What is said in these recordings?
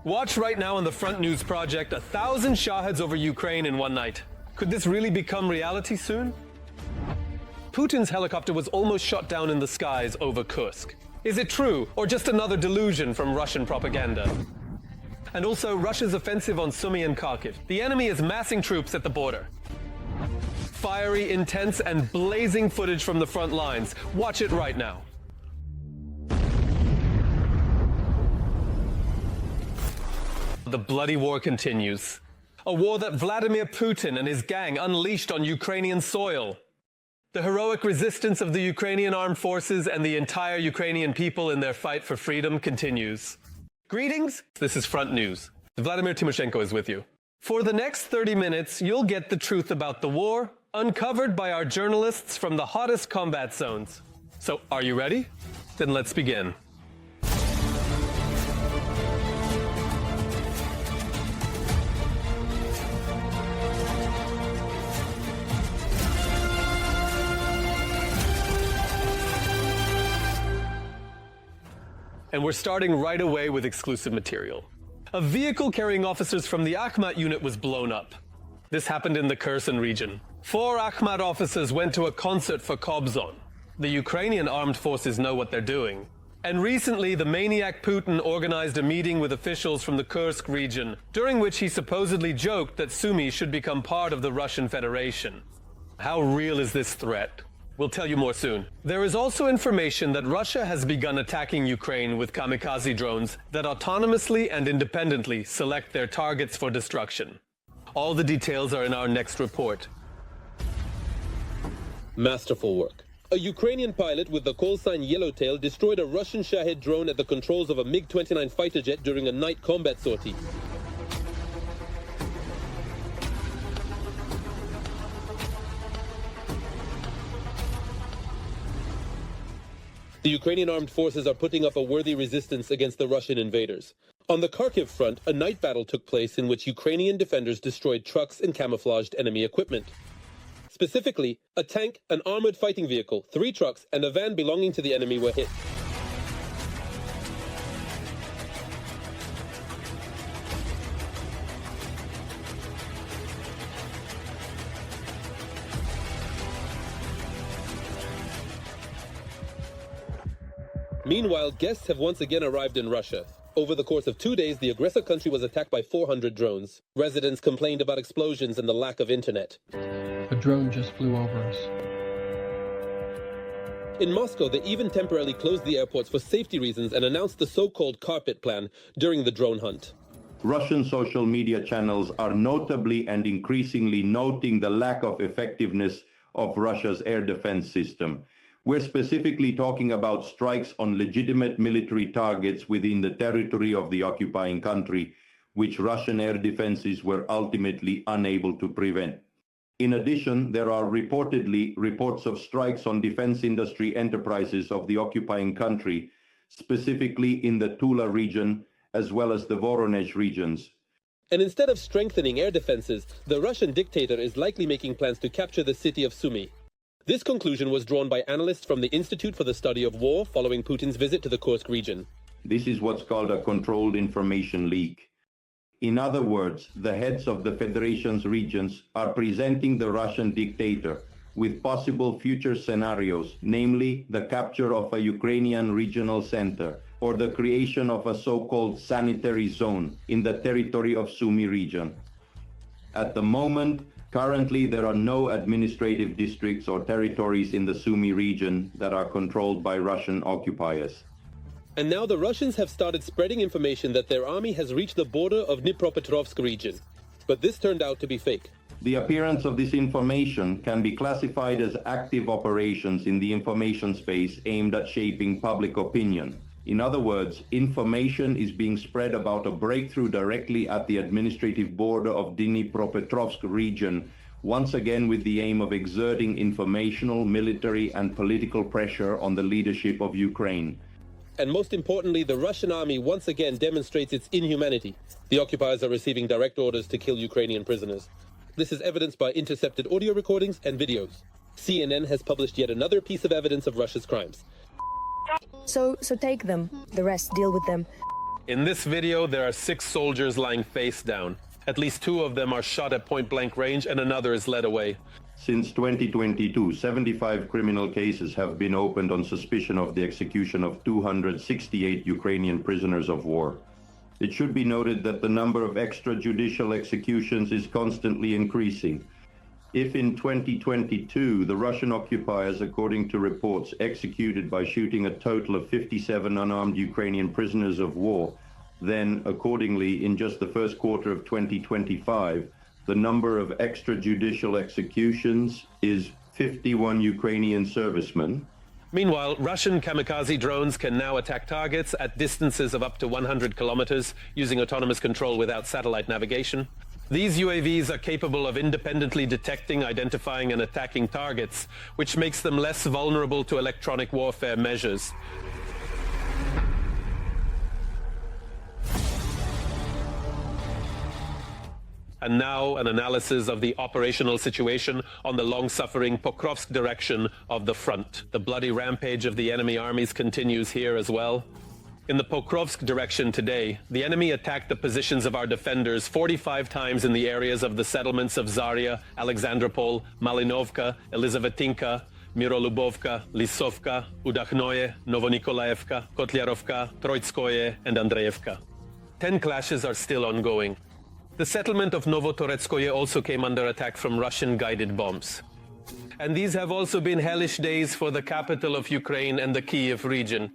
Watch right now on the Front News Project 1,000 Shaheds over Ukraine in one night. Could this really become reality soon? Putin's helicopter was almost shot down in the skies over Kursk. Is it true, or just another delusion from Russian propaganda? And also Russia's offensive on Sumy and Kharkiv. The enemy is massing troops at the border. Fiery, intense, and blazing footage from the front lines. Watch it right now. The bloody war continues. A war that Vladimir Putin and his gang unleashed on Ukrainian soil. The heroic resistance of the Ukrainian armed forces and the entire Ukrainian people in their fight for freedom continues. Greetings, this is Front News. Vladimir Timoshenko is with you. For the next 30 minutes, you'll get the truth about the war, uncovered by our journalists from the hottest combat zones. So, are you ready? Then let's begin. And we're starting right away with exclusive material. A vehicle carrying officers from the Akhmat unit was blown up. This happened in the Kherson region. 4 Akhmat officers went to a concert for Kobzon. The Ukrainian armed forces know what they're doing. And recently, the maniac Putin organized a meeting with officials from the Kursk region, during which he supposedly joked that Sumy should become part of the Russian Federation. How real is this threat? We'll tell you more soon. There is also information that Russia has begun attacking Ukraine with kamikaze drones that autonomously and independently select their targets for destruction. All the details are in our next report. Masterful work. A Ukrainian pilot with the call sign Yellowtail destroyed a Russian Shahed drone at the controls of a MiG-29 fighter jet during a night combat sortie. The Ukrainian armed forces are putting up a worthy resistance against the Russian invaders. On the Kharkiv front, a night battle took place in which Ukrainian defenders destroyed trucks and camouflaged enemy equipment. Specifically, a tank, an armored fighting vehicle, 3 trucks, and a van belonging to the enemy were hit. Meanwhile, guests have once again arrived in Russia. Over the course of 2 days, the aggressor country was attacked by 400 drones. Residents complained about explosions and the lack of internet. A drone just flew over us. In Moscow, they even temporarily closed the airports for safety reasons and announced the so-called carpet plan during the drone hunt. Russian social media channels are notably and increasingly noting the lack of effectiveness of Russia's air defense system. We're specifically talking about strikes on legitimate military targets within the territory of the occupying country, which Russian air defenses were ultimately unable to prevent. In addition, there are reportedly reports of strikes on defense industry enterprises of the occupying country, specifically in the Tula region, as well as the Voronezh regions. And instead of strengthening air defenses, the Russian dictator is likely making plans to capture the city of Sumy. This conclusion was drawn by analysts from the Institute for the Study of War following Putin's visit to the Kursk region. This is what's called a controlled information leak. In other words, the heads of the Federation's regions are presenting the Russian dictator with possible future scenarios, namely the capture of a Ukrainian regional center or the creation of a so-called sanitary zone in the territory of Sumy region. At the moment, currently, there are no administrative districts or territories in the Sumy region that are controlled by Russian occupiers. And now the Russians have started spreading information that their army has reached the border of Dnipropetrovsk region. But this turned out to be fake. The appearance of this information can be classified as active operations in the information space aimed at shaping public opinion. In other words, information is being spread about a breakthrough directly at the administrative border of Dnipropetrovsk region, once again with the aim of exerting informational, military, and political pressure on the leadership of Ukraine. And most importantly, the Russian army once again demonstrates its inhumanity. The occupiers are receiving direct orders to kill Ukrainian prisoners. This is evidenced by intercepted audio recordings and videos. CNN has published yet another piece of evidence of Russia's crimes. So take them. The rest, deal with them. In this video, there are 6 soldiers lying face down. At least 2 of them are shot at point-blank range and another is led away. Since 2022, 75 criminal cases have been opened on suspicion of the execution of 268 Ukrainian prisoners of war. It should be noted that the number of extrajudicial executions is constantly increasing. If in 2022, the Russian occupiers, according to reports, executed by shooting a total of 57 unarmed Ukrainian prisoners of war, then accordingly, in just the first quarter of 2025, the number of extrajudicial executions is 51 Ukrainian servicemen. Meanwhile, Russian kamikaze drones can now attack targets at distances of up to 100 kilometers using autonomous control without satellite navigation. These UAVs are capable of independently detecting, identifying, and attacking targets, which makes them less vulnerable to electronic warfare measures. And now an analysis of the operational situation on the long-suffering Pokrovsk direction of the front. The bloody rampage of the enemy armies continues here as well. In the Pokrovsk direction today, the enemy attacked the positions of our defenders 45 times in the areas of the settlements of Zarya, Alexandropol, Malinovka, Elizavetinka, Mirolubovka, Lisovka, Udakhnoye, Novonikolayevka, Kotlyarovka, Troitskoye, and Andreevka. 10 clashes are still ongoing. The settlement of Novotoretskoye also came under attack from Russian-guided bombs. And these have also been hellish days for the capital of Ukraine and the Kyiv region.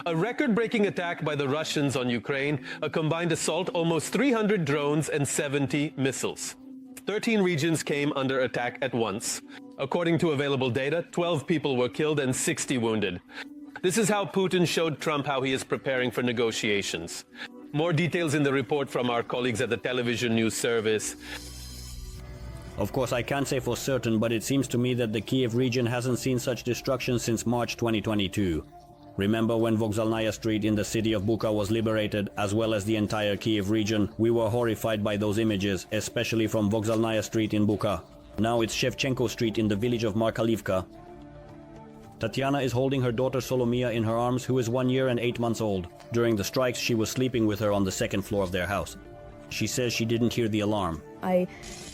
A record-breaking attack by the Russians on Ukraine, a combined assault, almost 300 drones and 70 missiles. 13 regions came under attack at once. According to available data, 12 people were killed and 60 wounded. This is how Putin showed Trump how he is preparing for negotiations. More details in the report from our colleagues at the television news service. Of course, I can't say for certain, but it seems to me that the Kyiv region hasn't seen such destruction since March 2022. Remember when Vokzalnaya Street in the city of Bucha was liberated, as well as the entire Kyiv region? We were horrified by those images, especially from Vokzalnaya Street in Bucha. Now it's Shevchenko Street in the village of Markalivka. Tatiana is holding her daughter Solomia in her arms, who is 1 year and 8 months old. During the strikes, she was sleeping with her on the second floor of their house. She says she didn't hear the alarm.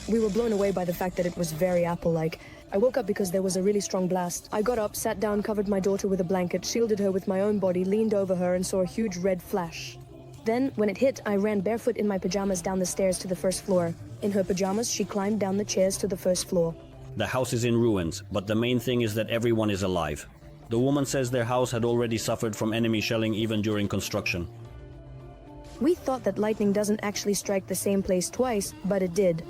We were blown away by the fact that it was very Apple-like. I woke up because there was a really strong blast. I got up, sat down, covered my daughter with a blanket, shielded her with my own body, leaned over her and saw a huge red flash. Then, when it hit, I ran barefoot in my pajamas down the stairs to the first floor. In her pajamas, she climbed down the chairs to the first floor. The house is in ruins, but the main thing is that everyone is alive. The woman says their house had already suffered from enemy shelling even during construction. We thought that lightning doesn't actually strike the same place twice, but it did.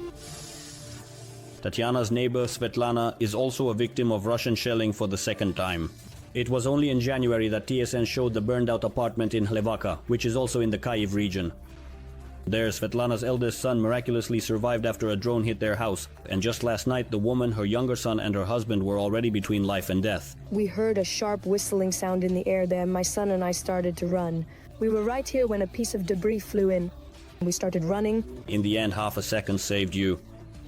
Tatiana's neighbor, Svetlana, is also a victim of Russian shelling for the second time. It was only in January that TSN showed the burned-out apartment in Hlevaka, which is also in the Kyiv region. There, Svetlana's eldest son miraculously survived after a drone hit their house, and just last night the woman, her younger son and her husband were already between life and death. We heard a sharp whistling sound in the air there, and my son and I started to run. We were right here when a piece of debris flew in. We started running. In the end, half a second saved you.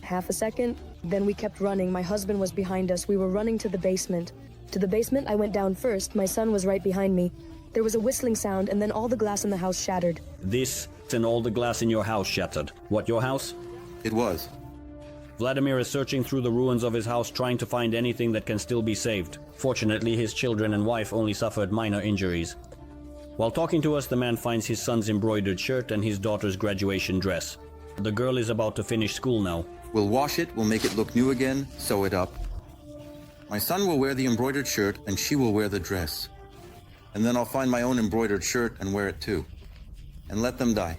Half a second, then we kept running. My husband was behind us. We were running to the basement. To the basement, I went down first. My son was right behind me. There was a whistling sound, and then all the glass in the house shattered. This and all the glass in your house shattered. What, your house? It was. Vladimir is searching through the ruins of his house trying to find anything that can still be saved. Fortunately, his children and wife only suffered minor injuries. While talking to us, the man finds his son's embroidered shirt and his daughter's graduation dress. The girl is about to finish school now. We'll wash it, we'll make it look new again, sew it up. My son will wear the embroidered shirt and she will wear the dress. And then I'll find my own embroidered shirt and wear it too. And let them die.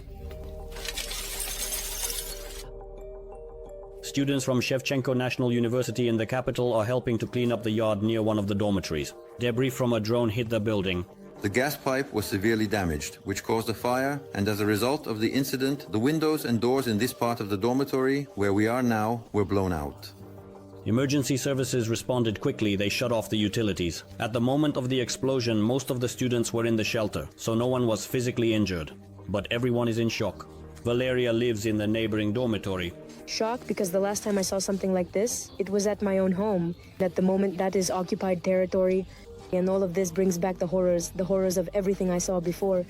Students from Shevchenko National University in the capital are helping to clean up the yard near one of the dormitories. Debris from a drone hit the building. The gas pipe was severely damaged, which caused a fire, and as a result of the incident, the windows and doors in this part of the dormitory, where we are now, were blown out. Emergency services responded quickly. They shut off the utilities. At the moment of the explosion, most of the students were in the shelter, so no one was physically injured. But everyone is in shock. Valeria lives in the neighboring dormitory. Shocked because the last time I saw something like this, it was at my own home. At the moment, that is occupied territory. And all of this brings back the horrors of everything I saw before.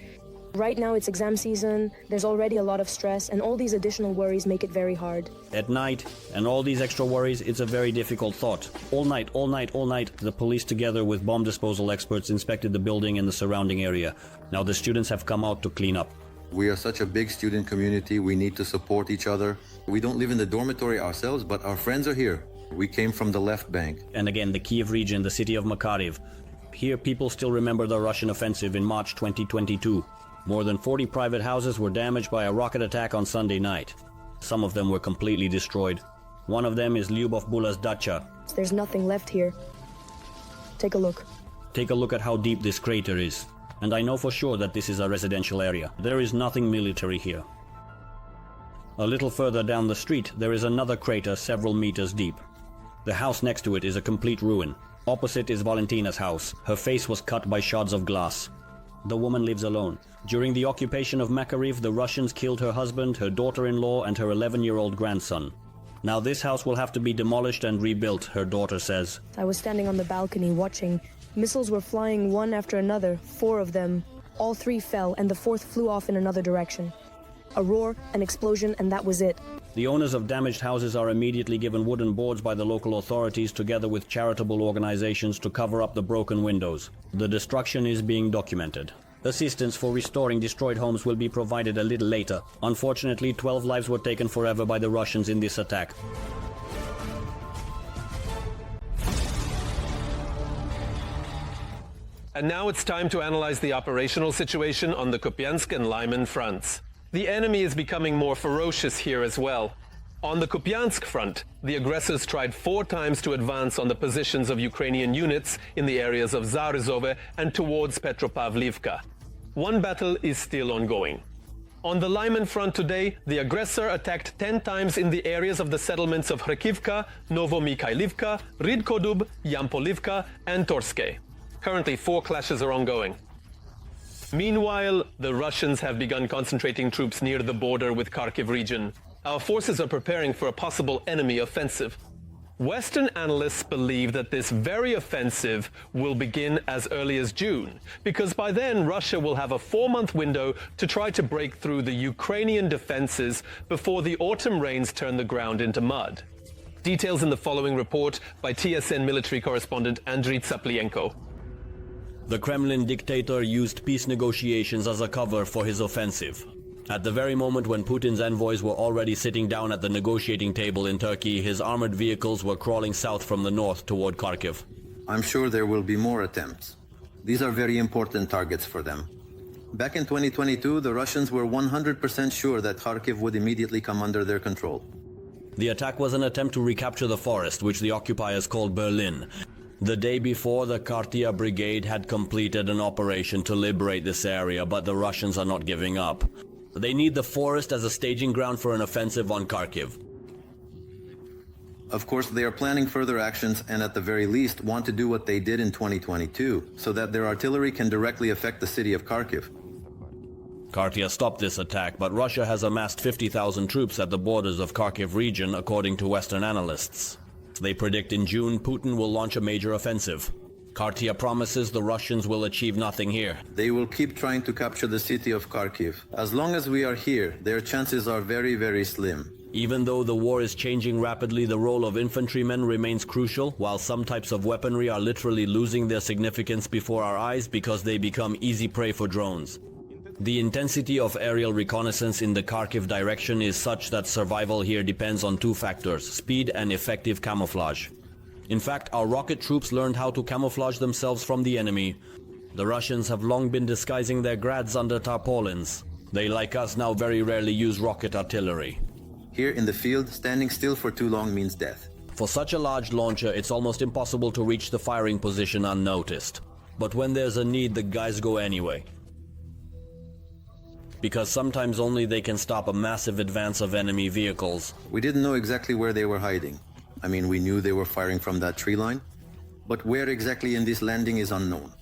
Right now it's exam season, there's already a lot of stress, and all these additional worries make it very hard. At night, and all these extra worries, it's a very difficult thought. All night, the police together with bomb disposal experts inspected the building and the surrounding area. Now the students have come out to clean up. We are such a big student community, we need to support each other. We don't live in the dormitory ourselves, but our friends are here. We came from the left bank. And again, the Kiev region, the city of Kharkiv. Here people still remember the Russian offensive in March 2022. More than 40 private houses were damaged by a rocket attack on Sunday night. Some of them were completely destroyed. One of them is Lyubov Bula's dacha. There's nothing left here. Take a look. Take a look at how deep this crater is. And I know for sure that this is a residential area. There is nothing military here. A little further down the street, there is another crater several meters deep. The house next to it is a complete ruin. Opposite is Valentina's house. Her face was cut by shards of glass. The woman lives alone. During the occupation of Kharkiv, the Russians killed her husband, her daughter-in-law, and her 11-year-old grandson. Now this house will have to be demolished and rebuilt, her daughter says. I was standing on the balcony watching. Missiles were flying one after another, 4 of them. All 3 fell, and the 4th flew off in another direction. A roar, an explosion, and that was it. The owners of damaged houses are immediately given wooden boards by the local authorities together with charitable organizations to cover up the broken windows. The destruction is being documented. Assistance for restoring destroyed homes will be provided a little later. Unfortunately, 12 lives were taken forever by the Russians in this attack. And now it's time to analyze the operational situation on the Kupiansk and Lyman fronts. The enemy is becoming more ferocious here as well. On the Kupiansk front, the aggressors tried 4 times to advance on the positions of Ukrainian units in the areas of Zarizove and towards Petropavlivka. One battle is still ongoing. On the Lyman front today, the aggressor attacked 10 times in the areas of the settlements of Kharkivka, Novomikhailivka, Rydkodub, Yampolivka and Torske. Currently 4 clashes are ongoing. Meanwhile, the Russians have begun concentrating troops near the border with Kharkiv region. Our forces are preparing for a possible enemy offensive. Western analysts believe that this very offensive will begin as early as June, because by then Russia will have a 4-month window to try to break through the Ukrainian defenses before the autumn rains turn the ground into mud. Details in the following report by TSN military correspondent Andriy Tsaplienko. The Kremlin dictator used peace negotiations as a cover for his offensive. At the very moment when Putin's envoys were already sitting down at the negotiating table in Turkey, his armored vehicles were crawling south from the north toward Kharkiv. I'm sure there will be more attempts. These are very important targets for them. Back in 2022, the Russians were 100% sure that Kharkiv would immediately come under their control. The attack was an attempt to recapture the forest, which the occupiers called Berlin. The day before, the Kartia Brigade had completed an operation to liberate this area, but the Russians are not giving up. They need the forest as a staging ground for an offensive on Kharkiv. Of course, they are planning further actions and at the very least want to do what they did in 2022, so that their artillery can directly affect the city of Kharkiv. Kartia stopped this attack, but Russia has amassed 50,000 troops at the borders of Kharkiv region, according to Western analysts. They predict in June Putin will launch a major offensive. Kartia promises the Russians will achieve nothing here. They will keep trying to capture the city of Kharkiv. As long as we are here, their chances are very, very slim. Even though the war is changing rapidly, the role of infantrymen remains crucial, while some types of weaponry are literally losing their significance before our eyes because they become easy prey for drones. The intensity of aerial reconnaissance in the Kharkiv direction is such that survival here depends on 2 factors: speed and effective camouflage. In fact, our rocket troops learned how to camouflage themselves from the enemy. The Russians have long been disguising their grads under tarpaulins. They, like us, now very rarely use rocket artillery. Here in the field, standing still for too long means death. For such a large launcher, it's almost impossible to reach the firing position unnoticed. But when there's a need, the guys go anyway. Because sometimes only they can stop a massive advance of enemy vehicles. We didn't know exactly where they were hiding. I mean, we knew they were firing from that tree line, but where exactly in this landing is unknown.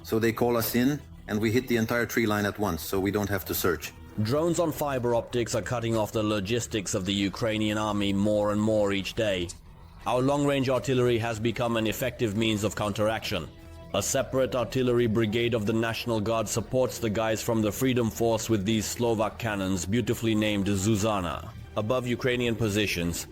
So they call us in, and we hit the entire tree line at once, so we don't have to search. Drones on fiber optics are cutting off the logistics of the Ukrainian army more and more each day. Our long-range artillery has become an effective means of counteraction. A separate artillery brigade of the National Guard supports the guys from the Freedom Force with these Slovak cannons, beautifully named Zuzana. Above the Ukrainian positions,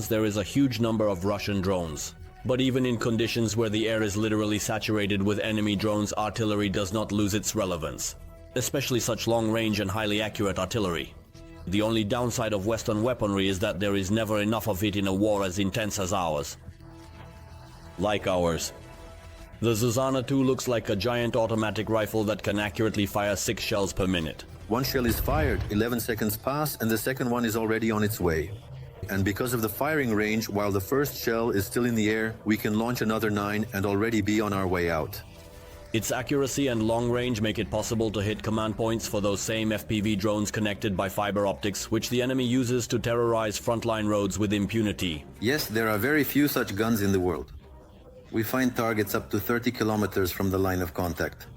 there is a huge number of Russian drones. But even in conditions where the air is literally saturated with enemy drones, artillery does not lose its relevance, especially such long-range and highly accurate artillery. The only downside of Western weaponry is that there is never enough of it in a war as intense as ours. Like ours. The Zuzana 2 looks like a giant automatic rifle that can accurately fire 6 shells per minute. One shell is fired, 11 seconds pass, and the second one is already on its way. And because of the firing range, while the first shell is still in the air, we can launch another 9 and already be on our way out. Its accuracy and long range make it possible to hit command points for those same FPV drones connected by fiber optics, which the enemy uses to terrorize frontline roads with impunity. Yes, there are very few such guns in the world. We find targets up to 30 kilometers from the line of contact.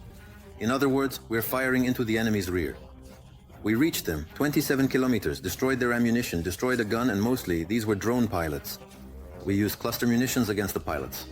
In other words, we're firing into the enemy's rear. We reached them, 27 kilometers, destroyed their ammunition, destroyed a gun, and mostly these were drone pilots. We use cluster munitions against the pilots.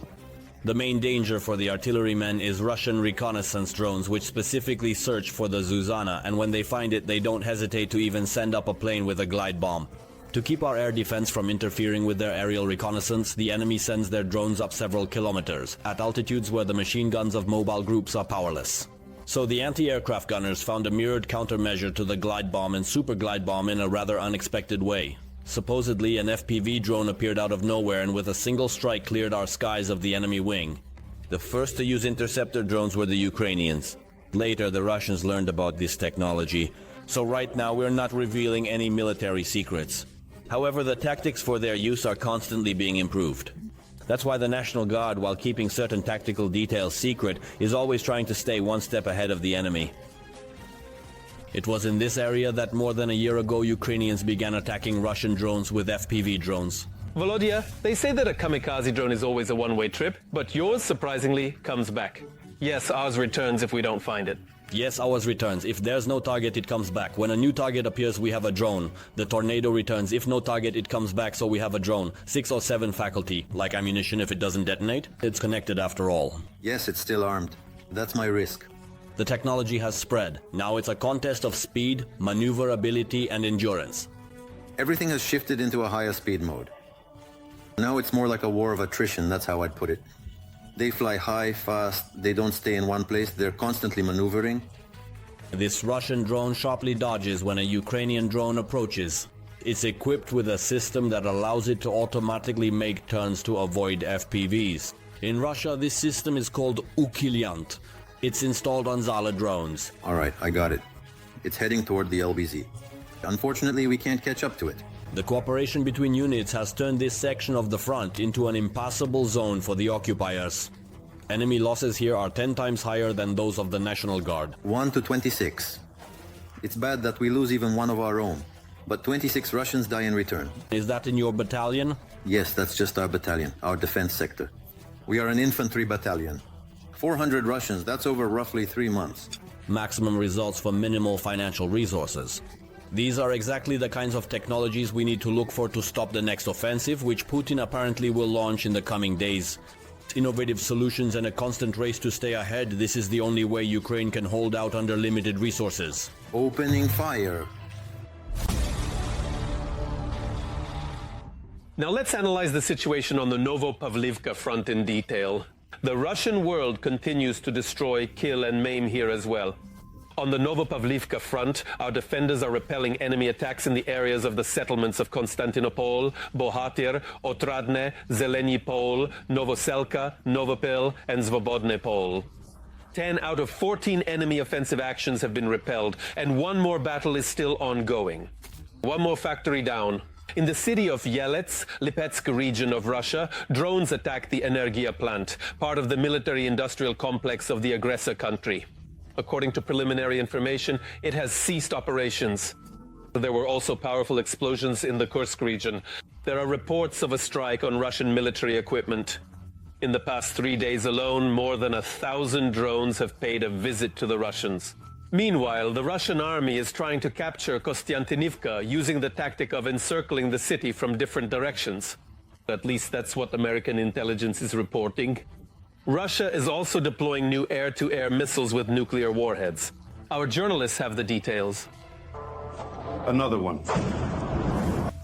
The main danger for the artillerymen is Russian reconnaissance drones, which specifically search for the Zuzana, and when they find it, they don't hesitate to even send up a plane with a glide bomb. To keep our air defense from interfering with their aerial reconnaissance, the enemy sends their drones up several kilometers, at altitudes where the machine guns of mobile groups are powerless. So the anti-aircraft gunners found a mirrored countermeasure to the glide bomb and super glide bomb in a rather unexpected way. Supposedly, an FPV drone appeared out of nowhere and with a single strike cleared our skies of the enemy wing. The first to use interceptor drones were the Ukrainians. Later, the Russians learned about this technology. So right now, we're not revealing any military secrets. However, the tactics for their use are constantly being improved. That's why the National Guard, while keeping certain tactical details secret, is always trying to stay one step ahead of the enemy. It was in this area that more than a year ago Ukrainians began attacking Russian drones with FPV drones. Volodya, they say that a kamikaze drone is always a one-way trip, but yours, surprisingly, comes back. Yes, ours returns if we don't find it. Yes, ours returns. If there's no target, it comes back. When a new target appears, we have a drone. The tornado returns. If no target, it comes back, so we have a drone. 6 or 7 faculty. Like ammunition, if it doesn't detonate, it's connected after all. Yes, it's still armed. That's my risk. The technology has spread. Now it's a contest of speed, maneuverability, and endurance. Everything has shifted into a higher speed mode. Now it's more like a war of attrition, that's how I'd put it. They fly high, fast, they don't stay in one place, they're constantly maneuvering. This Russian drone sharply dodges when a Ukrainian drone approaches. It's equipped with a system that allows it to automatically make turns to avoid FPVs. In Russia, this system is called Ukiliant. It's installed on Zala drones. Alright, I got it. It's heading toward the LBZ. Unfortunately, we can't catch up to it. The cooperation between units has turned this section of the front into an impassable zone for the occupiers. Enemy losses here are 10 times higher than those of the National Guard. 1 to 26. It's bad that we lose even one of our own, but 26 Russians die in return. Is that in your battalion? Yes, that's just our battalion, our defense sector. We are an infantry battalion. 400 Russians, that's over roughly 3 months. Maximum results for minimal financial resources. These are exactly the kinds of technologies we need to look for to stop the next offensive, which Putin apparently will launch in the coming days. Innovative solutions and a constant race to stay ahead, this is the only way Ukraine can hold out under limited resources. Opening fire. Now let's analyze the situation on the Novopavlivka front in detail. The Russian world continues to destroy, kill, and maim here as well. On the Novopavlivka front, our defenders are repelling enemy attacks in the areas of the settlements of Konstantinopol, Bohatyr, Otradne, Zeleny Pol, Novoselka, Novopil, and Svobodne Pol. 10 out of 14 enemy offensive actions have been repelled, and one more battle is still ongoing. One more factory down. In the city of Yelets, Lipetsk region of Russia, drones attacked the Energia plant, part of the military-industrial complex of the aggressor country. According to preliminary information, it has ceased operations. There were also powerful explosions in the Kursk region. There are reports of a strike on Russian military equipment. In the past 3 days alone, more than 1,000 drones have paid a visit to the Russians. Meanwhile, the Russian army is trying to capture Kostiantynivka using the tactic of encircling the city from different directions. At least that's what American intelligence is reporting. Russia is also deploying new air-to-air missiles with nuclear warheads. Our journalists have the details. Another one.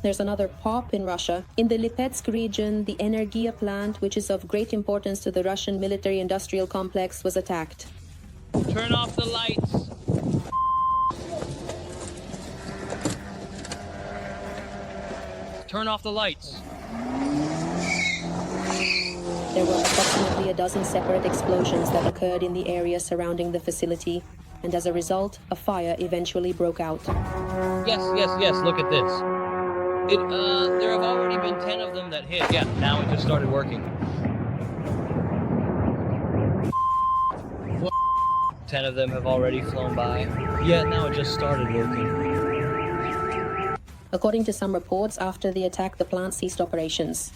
There's another pop in Russia. In the Lipetsk region, the Energia plant, which is of great importance to the Russian military-industrial complex, was attacked. Turn off the lights. Turn off the lights. There were approximately a dozen separate explosions that occurred in the area surrounding the facility, and as a result, a fire eventually broke out. Yes, look at this. There have already been 10 of them that hit. Yeah, now it just started working. 10 of them have already flown by. Yeah, now it just started working. According to some reports, after the attack, the plant ceased operations.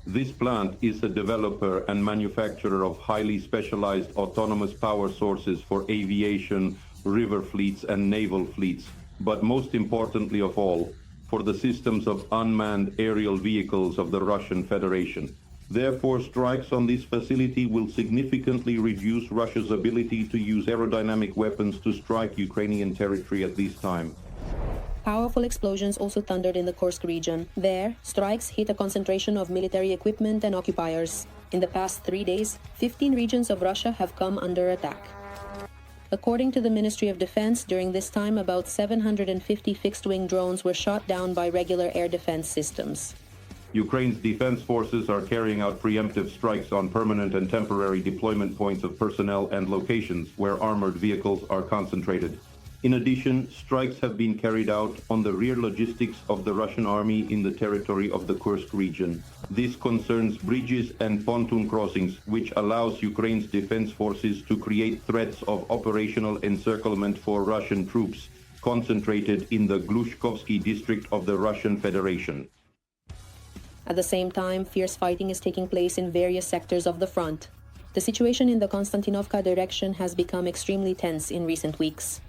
This plant is a developer and manufacturer of highly specialized autonomous power sources for aviation, river fleets, and naval fleets, but most importantly of all, for the systems of unmanned aerial vehicles of the Russian Federation. Therefore, strikes on this facility will significantly reduce Russia's ability to use aerodynamic weapons to strike Ukrainian territory at this time. Powerful explosions also thundered in the Kursk region. There, strikes hit a concentration of military equipment and occupiers. In the past 3 days, 15 regions of Russia have come under attack. According to the Ministry of Defense, during this time about 750 fixed-wing drones were shot down by regular air defense systems. Ukraine's defense forces are carrying out preemptive strikes on permanent and temporary deployment points of personnel and locations where armored vehicles are concentrated. In addition, strikes have been carried out on the rear logistics of the Russian army in the territory of the Kursk region. This concerns bridges and pontoon crossings, which allows Ukraine's defense forces to create threats of operational encirclement for Russian troops, concentrated in the Glushkovsky district of the Russian Federation. At the same time, fierce fighting is taking place in various sectors of the front. The situation in the Konstantinovka direction has become extremely tense in recent weeks.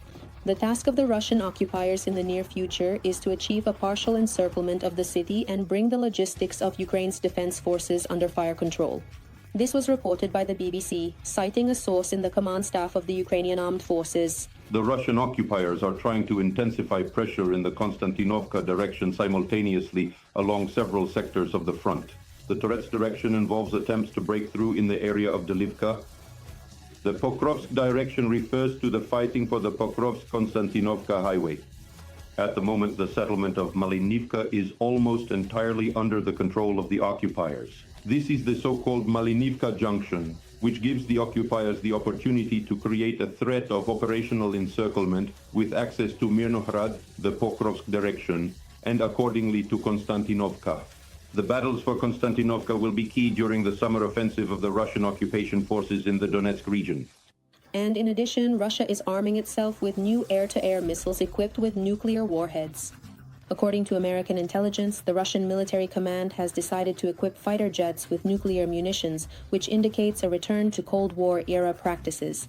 The task of the Russian occupiers in the near future is to achieve a partial encirclement of the city and bring the logistics of Ukraine's defense forces under fire control. This was reported by the BBC, citing a source in the command staff of the Ukrainian armed forces. The Russian occupiers are trying to intensify pressure in the Konstantinovka direction simultaneously along several sectors of the front. The Terrorize direction involves attempts to break through in the area of Delivka. The Pokrovsk direction refers to the fighting for the Pokrovsk-Konstantinovka highway. At the moment, the settlement of Malinivka is almost entirely under the control of the occupiers. This is the so-called Malinivka junction, which gives the occupiers the opportunity to create a threat of operational encirclement with access to Mirnohrad, the Pokrovsk direction, and accordingly to Konstantinovka. The battles for Konstantinovka will be key during the summer offensive of the Russian occupation forces in the Donetsk region. And in addition, Russia is arming itself with new air-to-air missiles equipped with nuclear warheads. According to American intelligence, the Russian military command has decided to equip fighter jets with nuclear munitions, which indicates a return to Cold War-era practices.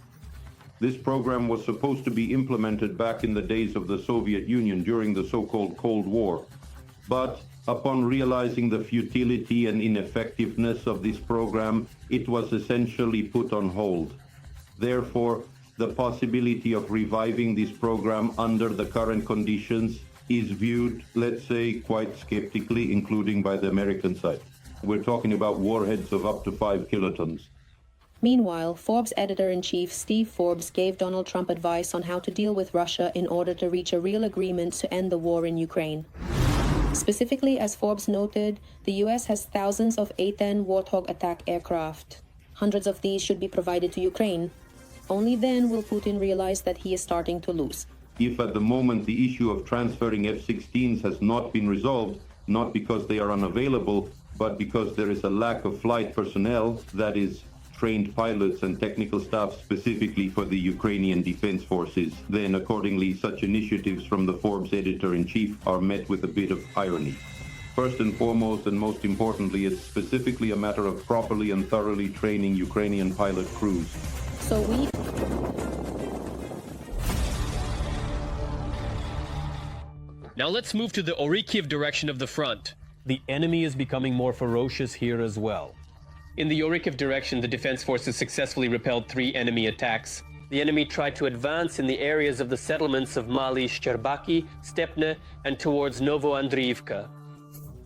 This program was supposed to be implemented back in the days of the Soviet Union during the so-called Cold War. But upon realizing the futility and ineffectiveness of this program, it was essentially put on hold. Therefore, the possibility of reviving this program under the current conditions is viewed, let's say, quite skeptically, including by the American side. We're talking about warheads of up to 5 kilotons. Meanwhile, Forbes editor-in-chief Steve Forbes gave Donald Trump advice on how to deal with Russia in order to reach a real agreement to end the war in Ukraine. Specifically, as Forbes noted, the U.S. has thousands of A-10 Warthog attack aircraft. Hundreds of these should be provided to Ukraine. Only then will Putin realize that he is starting to lose. If at the moment the issue of transferring F-16s has not been resolved, not because they are unavailable, but because there is a lack of flight personnel, that is, trained pilots and technical staff specifically for the Ukrainian defense forces, then accordingly such initiatives from the Forbes editor-in-chief are met with a bit of irony. First and foremost, and most importantly, it's specifically a matter of properly and thoroughly training Ukrainian pilot crews. So we... Now let's move to the Kharkiv direction of the front. The enemy is becoming more ferocious here as well. In the Kharkiv direction, the defense forces successfully repelled 3 enemy attacks. The enemy tried to advance in the areas of the settlements of Mali Shcherbaki, Stepne, and towards Novoandriivka.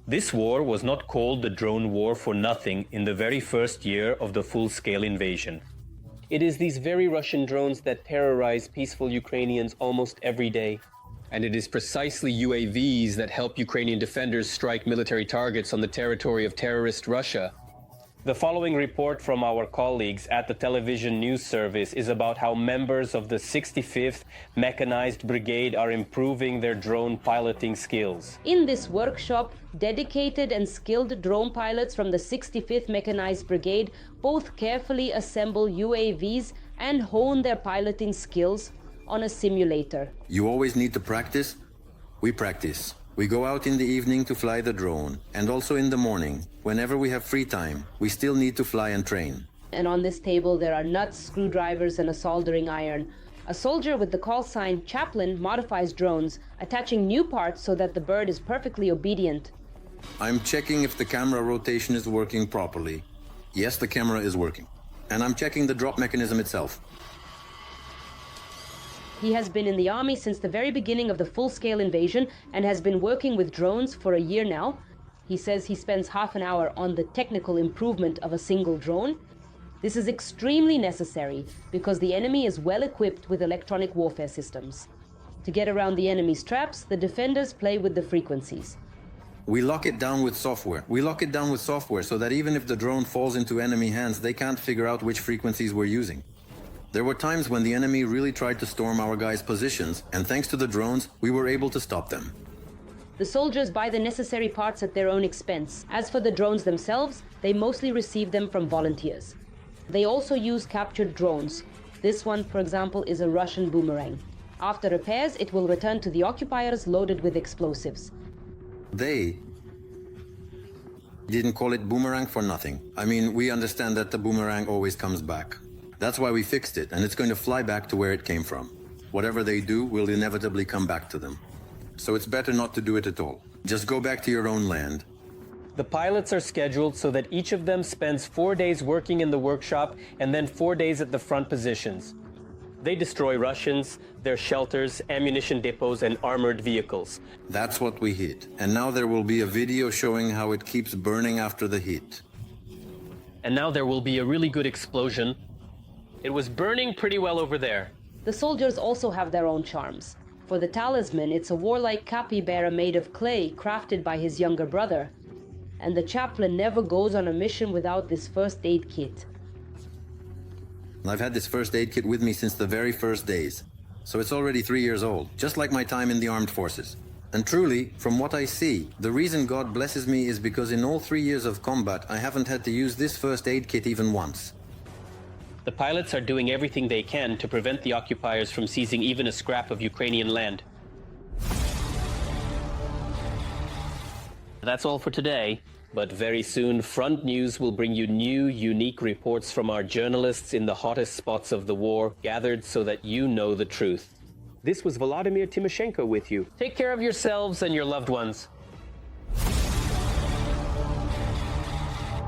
This war was not called the drone war for nothing in the very first year of the full-scale invasion. It is these very Russian drones that terrorize peaceful Ukrainians almost every day. And it is precisely UAVs that help Ukrainian defenders strike military targets on the territory of terrorist Russia. The following report from our colleagues at the television news service is about how members of the 65th Mechanized Brigade are improving their drone piloting skills. In this workshop, dedicated and skilled drone pilots from the 65th Mechanized Brigade both carefully assemble UAVs and hone their piloting skills on a simulator. You always need to practice. We practice. We go out in the evening to fly the drone, and also in the morning. Whenever we have free time, we still need to fly and train. And on this table there are nuts, screwdrivers, and a soldering iron. A soldier with the call sign Chaplain modifies drones, attaching new parts so that the bird is perfectly obedient. I'm checking if the camera rotation is working properly. Yes, the camera is working. And I'm checking the drop mechanism itself. He has been in the army since the very beginning of the full-scale invasion and has been working with drones for a year now. He says he spends half an hour on the technical improvement of a single drone. This is extremely necessary because the enemy is well equipped with electronic warfare systems. To get around the enemy's traps, the defenders play with the frequencies. We lock it down with software. We lock it down with software so that even if the drone falls into enemy hands, they can't figure out which frequencies we're using. There were times when the enemy really tried to storm our guys' positions, and thanks to the drones, we were able to stop them. The soldiers buy the necessary parts at their own expense. As for the drones themselves, they mostly receive them from volunteers. They also use captured drones. This one, for example, is a Russian boomerang. After repairs, it will return to the occupiers loaded with explosives. They didn't call it boomerang for nothing. I mean, we understand that the boomerang always comes back. That's why we fixed it, and it's going to fly back to where it came from. Whatever they do will inevitably come back to them. So it's better not to do it at all. Just go back to your own land. The pilots are scheduled so that each of them spends 4 days working in the workshop and then 4 days at the front positions. They destroy Russians, their shelters, ammunition depots, and armored vehicles. That's what we hit. And now there will be a video showing how it keeps burning after the hit. And now there will be a really good explosion. It was burning pretty well over there. The soldiers also have their own charms. For the talisman, it's a warlike capybara made of clay crafted by his younger brother. And the chaplain never goes on a mission without this first aid kit. I've had this first aid kit with me since the very first days. So it's already 3 years old, just like my time in the armed forces. And truly, from what I see, the reason God blesses me is because in all 3 years of combat, I haven't had to use this first aid kit even once. The pilots are doing everything they can to prevent the occupiers from seizing even a scrap of Ukrainian land. That's all for today, but very soon Front News will bring you new, unique reports from our journalists in the hottest spots of the war, gathered so that you know the truth. This was Volodymyr Timoshenko with you. Take care of yourselves and your loved ones.